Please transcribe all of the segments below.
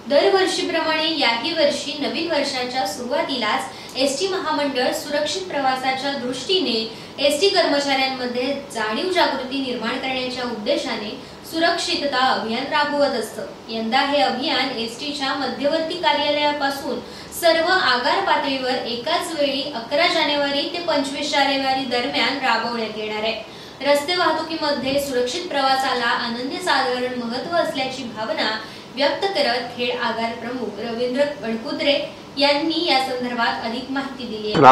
दरवर्षीप्रमाणे याही वर्षी नवीन वर्षाच्या सुरुवातीलाच एसटी महामंडळ सुरक्षित प्रवासाच्या दृष्टीने एसटी कर्मचाऱ्यांमध्ये जाणीव जागृती निर्माण करण्याच्या उद्देशाने सुरक्षितता अभियान राबवत असतं। यंदा हे अभियान एसटीच्या मध्यवर्ती कार्यालयापासून सर्व आगार पातळीवर एकाच वेळी 11 जानेवारी ते 25 जानेवारी दरम्यान राबवण्यात येणार आहे। रस्ते वाहतुकीमध्ये सुरक्षित प्रवासाला अनन्यसाधारण महत्त्व असल्याची भावना व्यक्त करत खेड आगार प्रमुख रवींद्र वणकुद्रे यांनी या संदर्भात अधिक माहिती दिली आहे।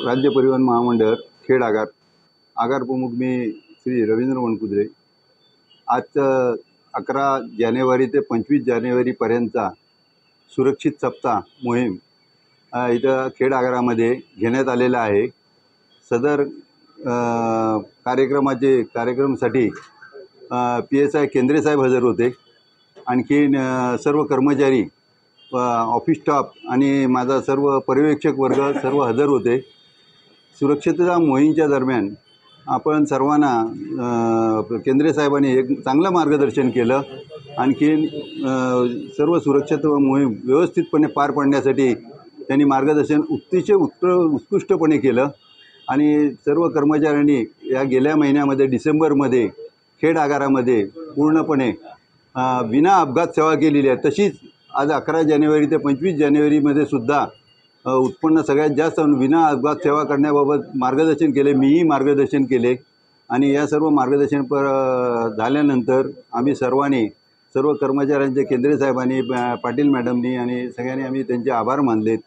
राज्य परिवहन महामंडळ खेड आगार प्रमुख मी श्री रवींद्र वणकुद्रे आज 11 जानेवारी ते 25 जानेवारी पर्यंतचा सुरक्षित सप्ताह मोहीम इथं खेड आगारामध्ये घेण्यात आलेला आहे। सदर कार्यक्रमासाठी PSI केंद्रे साहेब हजर होते। आणखीन सर्व कर्मचारी ऑफिस स्टाफ आणि माझा सर्व पर्यवेक्षक वर्ग सर्व हजर होते। सुरक्षितता मोहीमच्या दरम्यान आपण सर्वांना केंद्रे साहेबांनी एक चांगलं मार्गदर्शन केलं। आणखीन सर्व सुरक्षितता मोहीम व्यवस्थितपणे पार पाडण्यासाठी त्यांनी मार्गदर्शन उत्कृष्टपणे केलं। आणि सर्व कर्मचाऱ्यांनी या गेल्या महिन्यामध्ये डिसेंबरमध्ये खेड आगारामध्ये पूर्णपणे विना अपघात सेवा केलेली आहे। तशीच आज 11 जानेवारी ते 25 जानेवारीमध्ये सुद्धा उत्पन्न सगळ्यात जास्त विना अपघात सेवा करण्याबाबत मार्गदर्शन केले। मीही मार्गदर्शन केले आणि या सर्व मार्गदर्शन झाल्यानंतर आम्ही सर्व कर्मचाऱ्यांचे केंद्रे साहेबांनी पाटील मॅडमनी आणि सगळ्यांनी आम्ही त्यांचे आभार मानलेत।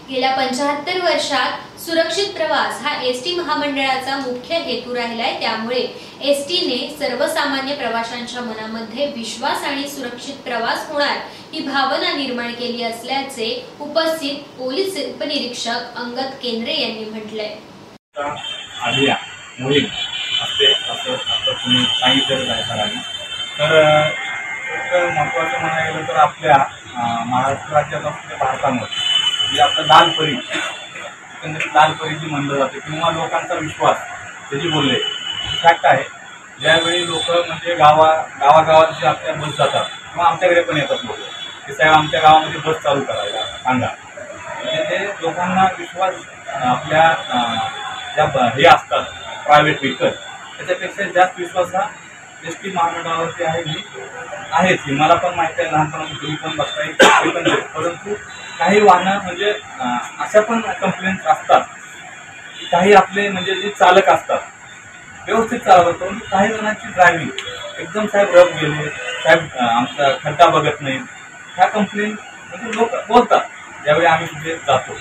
गेल्या 75 वर्षात सुरक्षित प्रवास हा एसटी महामंडळाचा मुख्य हेतू राहिलाय। त्यामुळे एसटीने सर्वसामान्य प्रवाशांच्या मनामध्ये विश्वास आणि सुरक्षित प्रवास होणार ही भावना निर्माण केली असल्याचे उपस्थित पोलीस उपनिरीक्षक अंगद केंद्रे यांनी म्हटलंय। मोहीम असते असं तुम्ही सांगितलं आहे तर महत्त्वाचं म्हणायला गेलं तर आपल्या महाराष्ट्र राज्यात असलेल्या भारतामध्ये जे आपलं लालपरी एकंदरीत लालपरी जी म्हणलं जाते किंवा लोकांचा विश्वास त्याची बोलले फॅक्ट आहे। ज्यावेळी लोक म्हणजे गावागावात जे आपल्या बस जातात किंवा आमच्याकडे पण येतात लोक की साहेब आमच्या गावामध्ये बस चालू करायला सांगा, म्हणजे ते लोकांना विश्वास आपल्या ज्या हे असतात प्रायव्हेट व्हेकल त्याच्यापेक्षा जास्त विश्वास हा एसटी महामंडळावरती आहेच ही मला पण माहिती आहे। लहानपणापासून तुम्ही पण बघताय परंतु काही वाहनं म्हणजे अशा पण कंप्लेंट्स असतात की काही आपले म्हणजे जे चालक असतात व्यवस्थित चालवतात परंतु काही जणांची ड्रायव्हिंग एकदम साहेब रफ गेले, साहेब आमचा खड्डा बघत नाही, ह्या कंप्लेंट म्हणजे लोक बोलतात। ज्यावेळी आम्ही कुठे जातो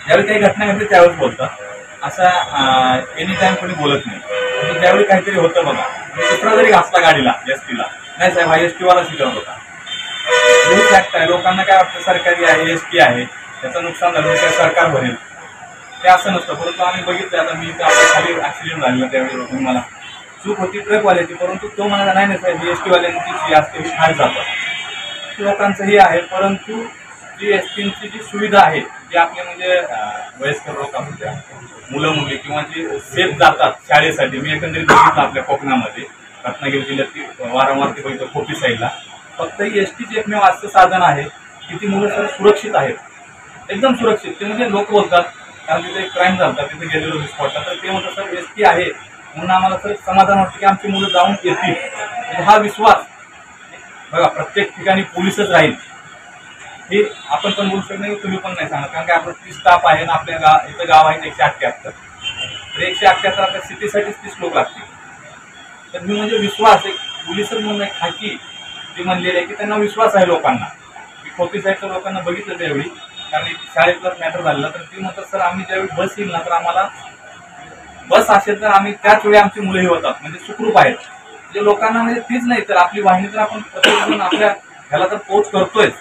ज्यावेळी काही घटना घडते त्यावेळेस बोलतात, असा एनी टाइम कोणी बोलत नाही। म्हणजे ज्यावेळी काहीतरी होतं बघा दुसरा जरी घासला गाडीला एसटीला नाही साहेब हा एसटीवाला शिकवत होता, ही फॅक्ट आहे। लोकांना काय वाटतं सरकारी आहे एसटी आहे त्याचं नुकसान झालं काय सरकार भरेल, ते असं नसतं। परंतु आम्ही बघितलं आता मी खाली ॲक्सिडेंट झालेला त्यावेळी मला चूक होती ट्रकवाल्याची परंतु तो म्हणाला नाही साहेब एसटीवाल्यांची जी असते ही खाली जातात लोकांचंही आहे। परंतु जी एसटीची जी सुविधा आहे जी आपले म्हणजे वयस्कर लोक असतात मुलं मुली किंवा जी सेफ जातात शाळेसाठी मी एकंदरीत बघितलं आपल्या कोकणामध्ये रत्नागिरी जिल्ह्यात वारंवार ते बघितलं खोपी साईडला फक्त ही एसटीचे एकमेव असं साधन आहे की ती मुलं सर सुरक्षित आहेत, एकदम सुरक्षित। ते म्हणजे लोक बोलतात कारण तिथे एक क्राईम झाला तिथे गेलेलो स्पॉटला तर ते म्हणतात सर एसटी आहे म्हणून आम्हाला सर समाधान वाटतं की आमची मुलं जाऊन येतील। म्हणजे हा विश्वास बघा प्रत्येक ठिकाणी पोलीसच राहील हे आपण पण बोलू शकत नाही तुम्ही पण नाही सांगत कारण की आपलं 30 स्टाफ आहे ना आपल्या इथं गाव आहे 178 तर 178 आता सिटीसाठीच 30 लोक लागतील। तर मी म्हणजे विश्वास एक पोलीसच म्हणून एक खाकी जी म्हणलेली आहे की त्यांना विश्वास आहे लोकांना। मी खोपी साईडच्या लोकांना बघितलं त्यावेळी कारण शाळेतलाच मॅटर झालेला तर ती म्हणतात सर आम्ही ज्यावेळी बस येईल ना तर आम्हाला बस असेल तर आम्ही त्याच वेळी आमची मुलंही होतात म्हणजे सुखरूप आहेत। म्हणजे लोकांना म्हणजे तीच नाही तर आपली वाहिनी तर आपण प्रत्येकजण आपल्या ह्याला तर पोच करतोयच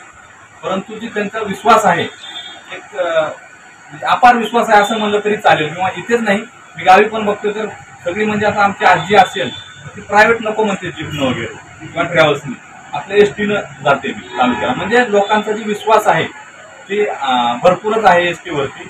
परंतु जी त्यांचा विश्वास आहे एक अपार विश्वास आहे असं म्हणलं तरी चालेल। किंवा इथेच नाही मी गावी पण बघतोय तर सगळी म्हणजे आता आमची आजी असेल ती प्रायव्हेट नको म्हणते जीपनं वगैरे किंवा ट्रॅव्हल्सनी आपल्या एसटीनं जाते मी तालुक्याला म्हणजे लोकांचा जी विश्वास आहे ती भरपूरच आहे एसटीवरती।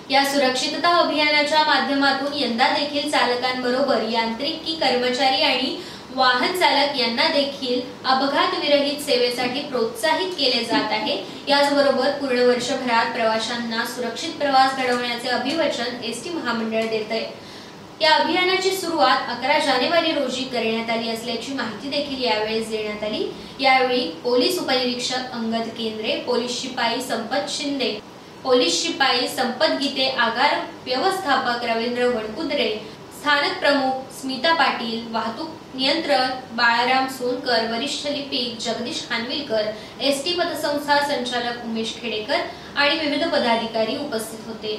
या सुरक्षितता अभियानाच्या माध्यमातून यंदा देखील चालकांबरोबर यांत्रिकी कर्मचारी आणि वाहन चालक यांना देखील अपघात विरहित सेवेसाठी प्रोत्साहित केले जात आहे। याचबरोबर पूर्ण वर्षभरात प्रवाशांना सुरक्षित प्रवास घडवण्याचे अभिवचन एसटी महामंडळ देत आहे। या अभियानाची सुरुवात 11 जानेवारी रोजी करण्यात आली असल्याची माहिती देखील यावेळी देण्यात आली। यावेळी पोलीस उपनिरीक्षक अंगद केंद्रे, पोलीस शिपाई संपत शिंदे, पोलीस शिपाई संपत गीते, आगार व्यवस्थापक रवींद्र वडकुद्रे, स्थानक प्रमुख स्मिता पाटील, वाहतूक नियंत्रक बाळाराम सोनकर, वरिष्ठ लिपिक जगदीश खानविलकर, एसटी पतसंस्था संचालक उमेश खेडेकर आणि विविध पदाधिकारी उपस्थित होते।